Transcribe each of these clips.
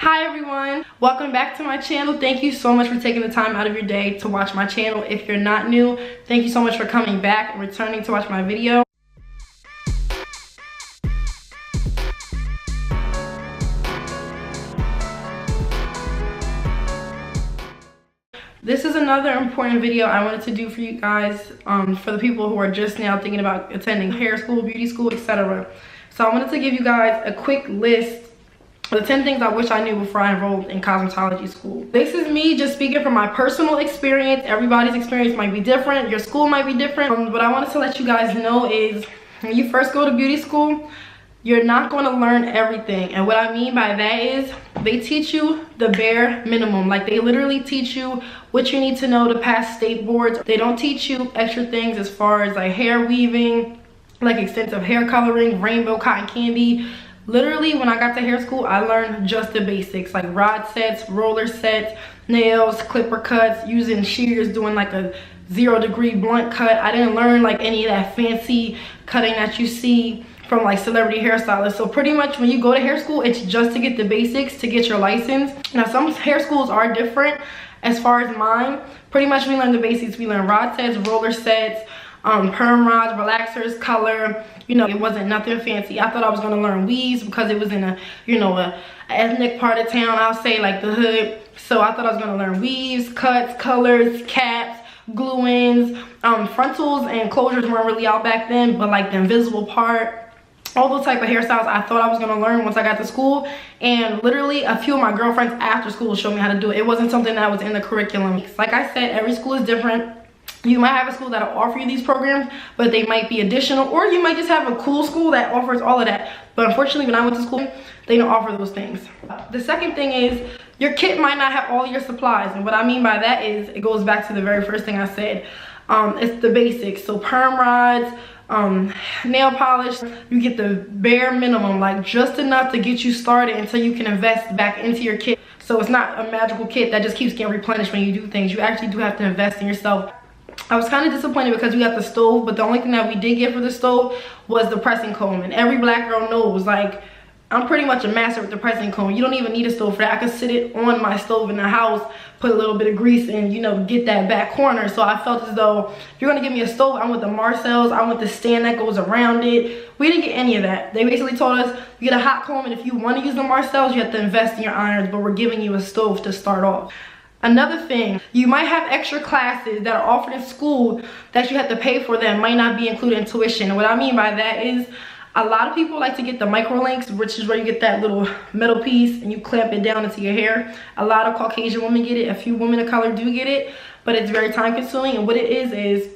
Hi everyone, welcome back to my channel. Thank you so much for taking the time out of your day to watch my channel. If you're not new, thank you so much for coming back and returning to watch my video. This is another important video I wanted to do for you guys, for the people who are just now thinking about attending hair school, beauty school, etc. So I wanted to give you guys a quick list the 10 things I wish I knew before I enrolled in cosmetology school. This is me just speaking from my personal experience. Everybody's experience might be different. Your school might be different. What I wanted to let you guys know is when you first go to beauty school, you're not going to learn everything. And what I mean by that is they teach you the bare minimum. Like they literally teach you what you need to know to pass state boards. They don't teach you extra things as far as like hair weaving, like extensive hair coloring, rainbow cotton candy. Literally, when I got to hair school, I learned just the basics, like rod sets, roller sets, nails, clipper cuts, using shears, doing like a 0-degree blunt cut. I didn't learn like any of that fancy cutting that you see from like celebrity hairstylists. So pretty much when you go to hair school, it's just to get the basics, to get your license. Now some hair schools are different. As far as mine, pretty much we learn the basics. We learn rod sets, roller sets, perm rods, relaxers, color. You know, it wasn't nothing fancy. I thought I was gonna learn weaves because it was in a, you know, a ethnic part of town, I'll say, like the hood. So I thought I was gonna learn weaves, cuts, colors, caps, glue-ins. Frontals and closures weren't really out back then, but like the invisible part, all those type of hairstyles I thought I was gonna learn once I got to school. And literally a few of my girlfriends after school showed me how to do it. It wasn't something that was in the curriculum. Like I said, every school is different. You might have a school that'll offer you these programs, but they might be additional, or you might just have a cool school that offers all of that. But unfortunately, when I went to school, they don't offer those things. The second thing is your kit might not have all your supplies. And what I mean by that is it goes back to the very first thing I said. It's the basics. So perm rods, nail polish, you get the bare minimum, like just enough to get you started until you can invest back into your kit. So it's not a magical kit that just keeps getting replenished when you do things. You actually do have to invest in yourself. I was kind of disappointed because we got the stove, but the only thing that we did get for the stove was the pressing comb. And every black girl knows, like, I'm pretty much a master with the pressing comb. You don't even need a stove for that. I could sit it on my stove in the house, put a little bit of grease and, you know, get that back corner. So I felt as though if you're gonna give me a stove, I want the Marcells, I want the stand that goes around it. We didn't get any of that. They basically told us you get a hot comb, and if you want to use the Marcells, you have to invest in your irons, but we're giving you a stove to start off. Another thing, you might have extra classes that are offered in school that you have to pay for that might not be included in tuition. And what I mean by that is a lot of people like to get the micro links, which is where you get that little metal piece and you clamp it down into your hair. A lot of Caucasian women get it. A few women of color do get it, but it's very time consuming. And what it is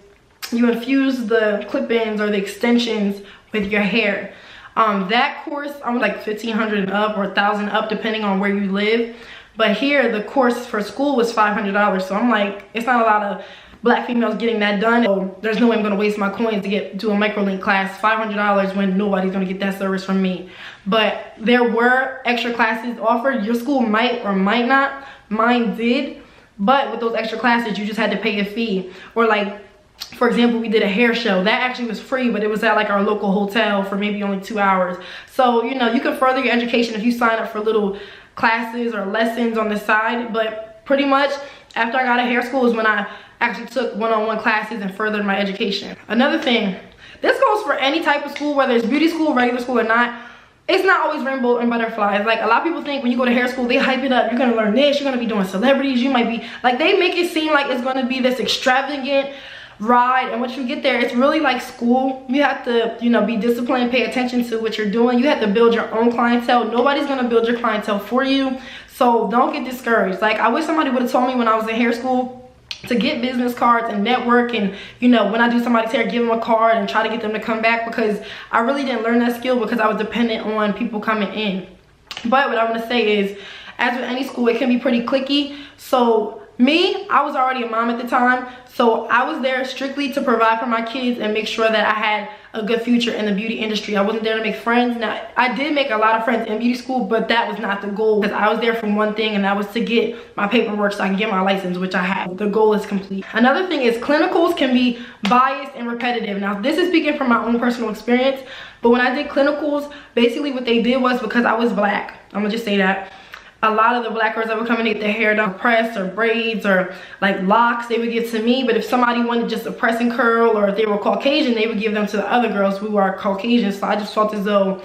you infuse the clip-ins or the extensions with your hair. That course, I'm like $1,500 and up or $1,000 up depending on where you live. But here, the course for school was $500. So I'm like, it's not a lot of black females getting that done. So there's no way I'm gonna waste my coins to do a microlink class. $500 when nobody's gonna get that service from me. But there were extra classes offered. Your school might or might not. Mine did. But with those extra classes, you just had to pay a fee. Or like, for example, we did a hair show. That actually was free, but it was at like our local hotel for maybe only 2 hours. So, you know, you can further your education if you sign up for little classes or lessons on the side. But pretty much after I got out of hair school is when I actually took one-on-one classes and furthered my education. Another thing, this goes for any type of school, whether it's beauty school, regular school or not. It's not always rainbow and butterflies. Like a lot of people think when you go to hair school, they hype it up. You're gonna learn this, you're gonna be doing celebrities, you might be like, they make it seem like it's gonna be this extravagant ride, and once you get there, it's really like school. You have to, you know, be disciplined, pay attention to what you're doing. You have to build your own clientele. Nobody's gonna build your clientele for you, so don't get discouraged. Like I wish somebody would have told me when I was in hair school to get business cards and network, and you know, when I do somebody's hair, give them a card and try to get them to come back, because I really didn't learn that skill because I was dependent on people coming in. But what I want to say is, as with any school, it can be pretty cliquey. So me, I was already a mom at the time, so I was there strictly to provide for my kids and make sure that I had a good future in the beauty industry. I wasn't there to make friends. Now, I did make a lot of friends in beauty school, but that was not the goal, because I was there for one thing, and that was to get my paperwork so I can get my license, which I have. The goal is complete. Another thing is clinicals can be biased and repetitive. Now, this is speaking from my own personal experience, but when I did clinicals, basically what they did was, because I was black, I'm gonna just say that, a lot of the black girls that would come in and get their hair done pressed or braids or like locks, they would give to me. But if somebody wanted just a press and curl, or if they were Caucasian, they would give them to the other girls who are Caucasian. So I just felt as though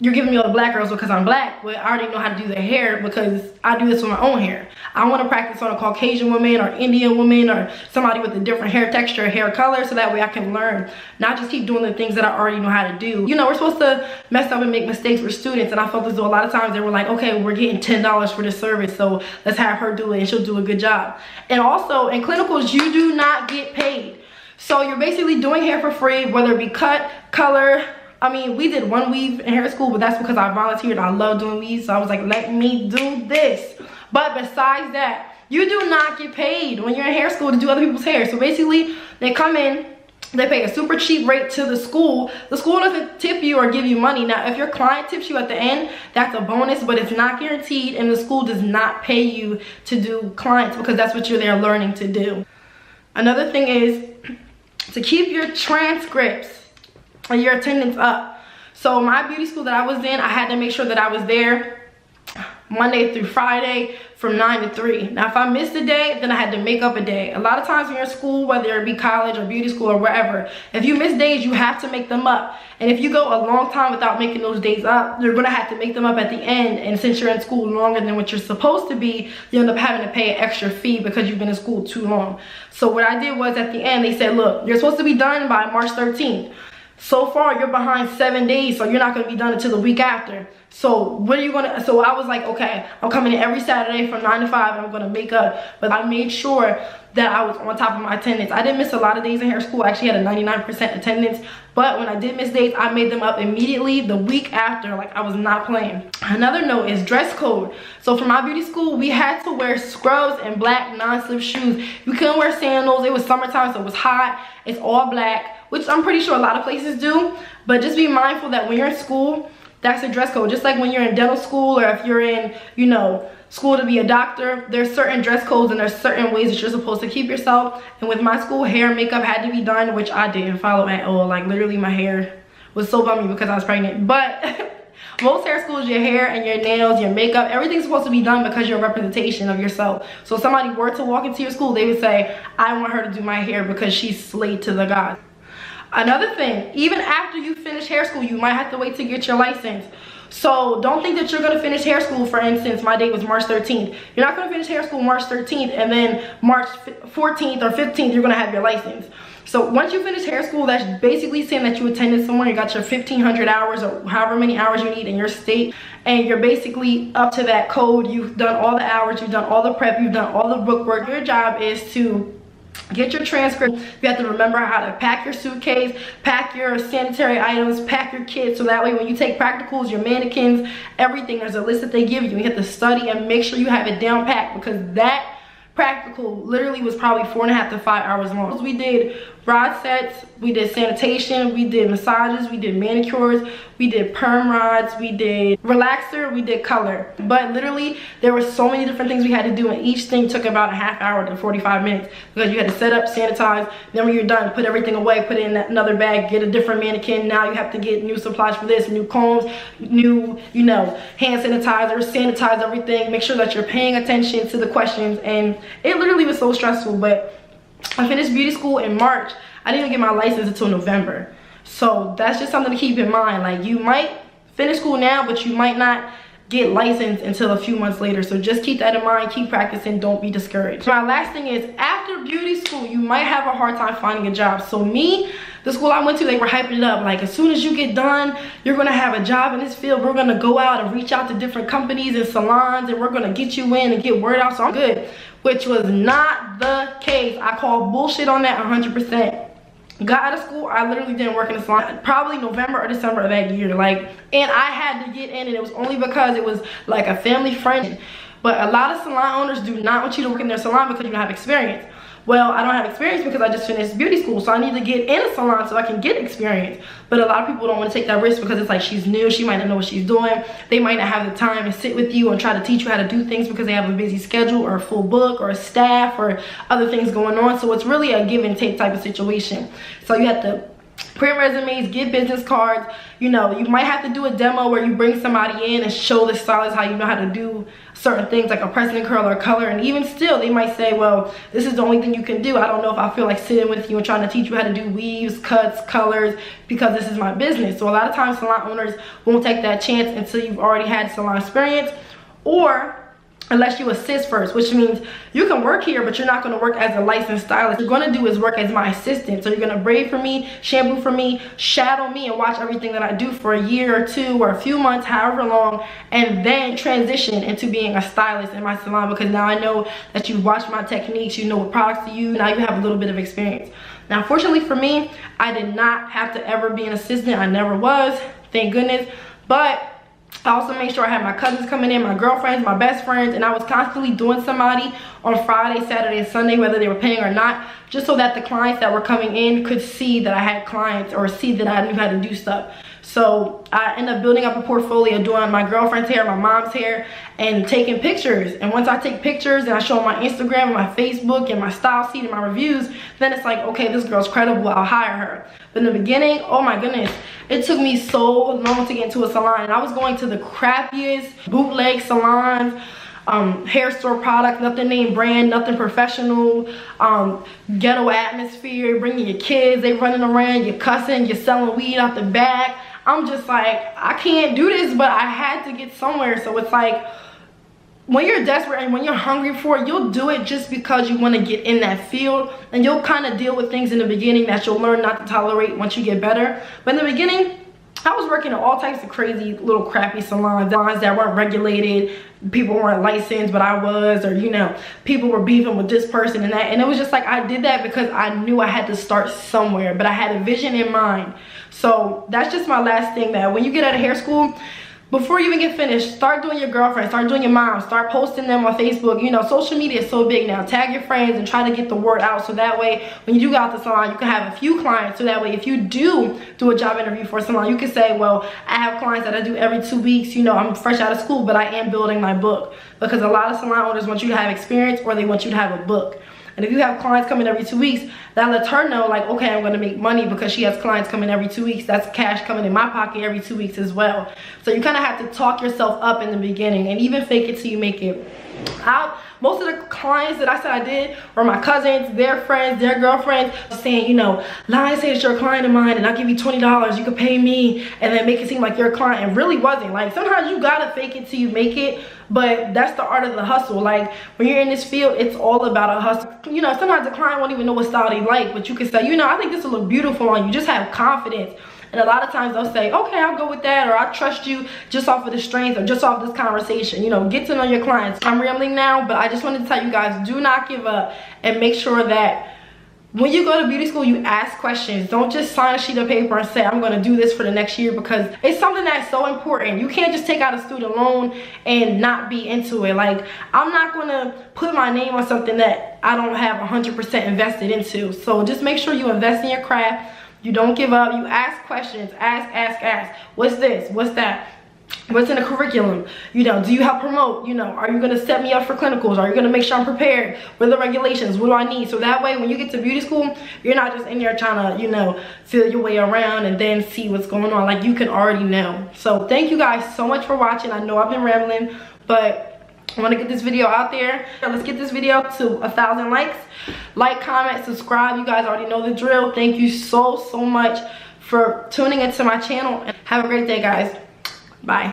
you're giving me all the black girls because I'm black, but I already know how to do their hair because I do this with my own hair. I want to practice on a Caucasian woman or Indian woman or somebody with a different hair texture, hair color, so that way I can learn, not just keep doing the things that I already know how to do. You know, we're supposed to mess up and make mistakes for students, and I felt as though a lot of times they were like, okay, we're getting $10 for this service, so let's have her do it and she'll do a good job. And also in clinicals, you do not get paid. So you're basically doing hair for free, whether it be cut, color. I mean, we did one weave in hair school, but that's because I volunteered. I love doing weaves, so I was like, let me do this. But besides that, you do not get paid when you're in hair school to do other people's hair. So basically, they come in, they pay a super cheap rate to the school. The school doesn't tip you or give you money. Now, if your client tips you at the end, that's a bonus, but it's not guaranteed, and the school does not pay you to do clients because that's what you're there learning to do. Another thing is to keep your transcripts and your attendance up. So my beauty school that I was in, I had to make sure that I was there Monday through Friday from 9 to 3. Now if I missed a day, then I had to make up a day. A lot of times when you're in school, whether it be college or beauty school or wherever, if you miss days, you have to make them up. And if you go a long time without making those days up, you're gonna have to make them up at the end. And since you're in school longer than what you're supposed to be, you end up having to pay an extra fee because you've been in school too long. So what I did was at the end, they said, look, you're supposed to be done by March 13th. So far, you're behind 7 days, so you're not going to be done until the week after. So what are you going to, so I was like, okay, I'm coming in every Saturday from 9 to 5 and I'm going to make up. But I made sure that I was on top of my attendance. I didn't miss a lot of days in hair school. I actually had a 99% attendance. But when I did miss days, I made them up immediately the week after. Like, I was not playing. Another note is dress code. So for my beauty school, we had to wear scrubs and black non-slip shoes. You couldn't wear sandals. It was summertime, so it was hot. It's all black, which I'm pretty sure a lot of places do. But just be mindful that when you're in school, that's a dress code. Just like when you're in dental school, or if you're in, you know, school to be a doctor, there's certain dress codes and there's certain ways that you're supposed to keep yourself. And with my school, hair and makeup had to be done, which I didn't follow at all. Like, literally my hair was so bummy because I was pregnant. But most hair schools, your hair and your nails, your makeup, everything's supposed to be done because you're a representation of yourself. So if somebody were to walk into your school, they would say, I want her to do my hair because she's slayed to the gods. Another thing, even after you finish hair school, you might have to wait to get your license. So don't think that you're going to finish hair school. For instance, my date was March 13th. You're not going to finish hair school March 13th and then March 14th or 15th, you're going to have your license. So once you finish hair school, that's basically saying that you attended somewhere, you got your 1,500 hours or however many hours you need in your state, and you're basically up to that code. You've done all the hours, you've done all the prep, you've done all the book work. Your job is to get your transcript. You have to remember how to pack your suitcase, pack your sanitary items, pack your kits, so that way when you take practicals, your mannequins, everything, there's a list that they give you. You have to study and make sure you have it down packed, because that practical literally was probably 4.5 to 5 hours long. We did rod sets, we did sanitation, we did massages, we did manicures, we did perm rods, we did relaxer, we did color. But literally there were so many different things we had to do, and each thing took about a half hour to 45 minutes because you had to set up, sanitize, then when you're done, put everything away, put it in another bag, get a different mannequin. Now you have to get new supplies for this, new combs, new, you know, hand sanitizer, sanitize everything, make sure that you're paying attention to the questions. And it literally was so stressful. But I finished beauty school in March. I didn't even get my license until November. So that's just something to keep in mind. Like, you might finish school now, but you might not get licensed until a few months later. So just keep that in mind, keep practicing, don't be discouraged. My last thing is, after beauty school, you might have a hard time finding a job. So me, the school I went to, they were hyping it up. Like, as soon as you get done, you're gonna have a job in this field. We're gonna go out and reach out to different companies and salons, and we're gonna get you in and get word out. So I'm good, which was not the case. I call bullshit on that 100%. Got out of school, I literally didn't work in a salon probably November or December of that year. Like, and I had to get in, and it was only because it was like a family friend. But a lot of salon owners do not want you to work in their salon because you don't have experience. Well, I don't have experience because I just finished beauty school, so I need to get in a salon so I can get experience. But a lot of people don't want to take that risk because it's like, she's new, she might not know what she's doing. They might not have the time to sit with you and try to teach you how to do things because they have a busy schedule or a full book or a staff or other things going on. So it's really a give and take type of situation. So you have to print resumes, get business cards. You know, you might have to do a demo where you bring somebody in and show the stylist how you know how to do certain things like a press and curl or color. And even still, they might say, well, this is the only thing you can do. I don't know if I feel like sitting with you and trying to teach you how to do weaves, cuts, colors, because this is my business. So a lot of times salon owners won't take that chance until you've already had salon experience, or unless you assist first, which means you can work here, but you're not going to work as a licensed stylist. What you're going to do is work as my assistant. So you're going to braid for me, shampoo for me, shadow me, and watch everything that I do for a year or two or a few months, however long, and then transition into being a stylist in my salon, because now I know that you've watched my techniques, you know what products to use, now you have a little bit of experience. Now, fortunately for me, I did not have to ever be an assistant. I never was, thank goodness. But I also made sure I had my cousins coming in, my girlfriends, my best friends, and I was constantly doing somebody on Friday, Saturday, and Sunday, whether they were paying or not, just so that the clients that were coming in could see that I had clients or see that I knew how to do stuff. So I ended up building up a portfolio, doing my girlfriend's hair, my mom's hair, and taking pictures. And once I take pictures and I show them my Instagram and my Facebook and my style sheet and my reviews, then it's like, okay, this girl's credible, I'll hire her. But in the beginning, oh my goodness, it took me so long to get into a salon. And I was going to the crappiest bootleg salons, hair store products, nothing name brand, nothing professional, ghetto atmosphere, bringing your kids, they running around, you're cussing, you're selling weed out the back. I'm just like, I can't do this, but I had to get somewhere. So it's like, when you're desperate and when you're hungry for it, you'll do it just because you want to get in that field, and you'll kind of deal with things in the beginning that you'll learn not to tolerate once you get better. But in the beginning, I was working at all types of crazy little crappy salons that weren't regulated. People weren't licensed, but I was, or you know, people were beefing with this person and that. And it was just like, I did that because I knew I had to start somewhere, but I had a vision in mind. So that's just my last thing, that when you get out of hair school, before you even get finished, start doing your girlfriend, start doing your mom, start posting them on Facebook. You know, social media is so big now. Tag your friends and try to get the word out, so that way when you do go out the salon, you can have a few clients. So that way if you do a job interview for a salon, you can say, well, I have clients that I do every 2 weeks. You know, I'm fresh out of school, but I am building my book. Because a lot of salon owners want you to have experience, or they want you to have a book. And if you have clients coming every 2 weeks, that lets her know, like, okay, I'm going to make money because she has clients coming every 2 weeks. That's cash coming in my pocket every 2 weeks as well. So you kind of have to talk yourself up in the beginning and even fake it till you make it. Most of the clients that I said I did were my cousins, their friends, their girlfriends, saying, you know, lie, say that you're a client of mine and I'll give you $20, you can pay me, and then make it seem like you're a client. It really wasn't. Like, sometimes you gotta fake it till you make it, but that's the art of the hustle. Like, when you're in this field, it's all about a hustle. You know, sometimes the client won't even know what style they like, but you can say, you know, I think this will look beautiful on you. Just have confidence. And a lot of times they'll say, okay, I'll go with that, or I trust you just off of the strength or just off this conversation. You know, get to know your clients. I'm rambling now, but I just wanted to tell you guys, do not give up, and make sure that when you go to beauty school, you ask questions. Don't just sign a sheet of paper and say, I'm going to do this for the next year, because it's something that's so important. You can't just take out a student loan and not be into it. Like, I'm not going to put my name on something that I don't have 100% invested into. So just make sure you invest in your craft. You don't give up. You ask questions. Ask. What's this? What's that? What's in the curriculum? You know, do you help promote? You know, are you going to set me up for clinicals? Are you going to make sure I'm prepared? What are the regulations? What do I need? So that way, when you get to beauty school, you're not just in there trying to, you know, feel your way around and then see what's going on. Like, you can already know. So thank you guys so much for watching. I know I've been rambling, but I want to get this video out there. Let's get this video to 1,000 likes. Like, comment, subscribe. You guys already know the drill. Thank you so much for tuning into my channel. Have a great day, guys. Bye.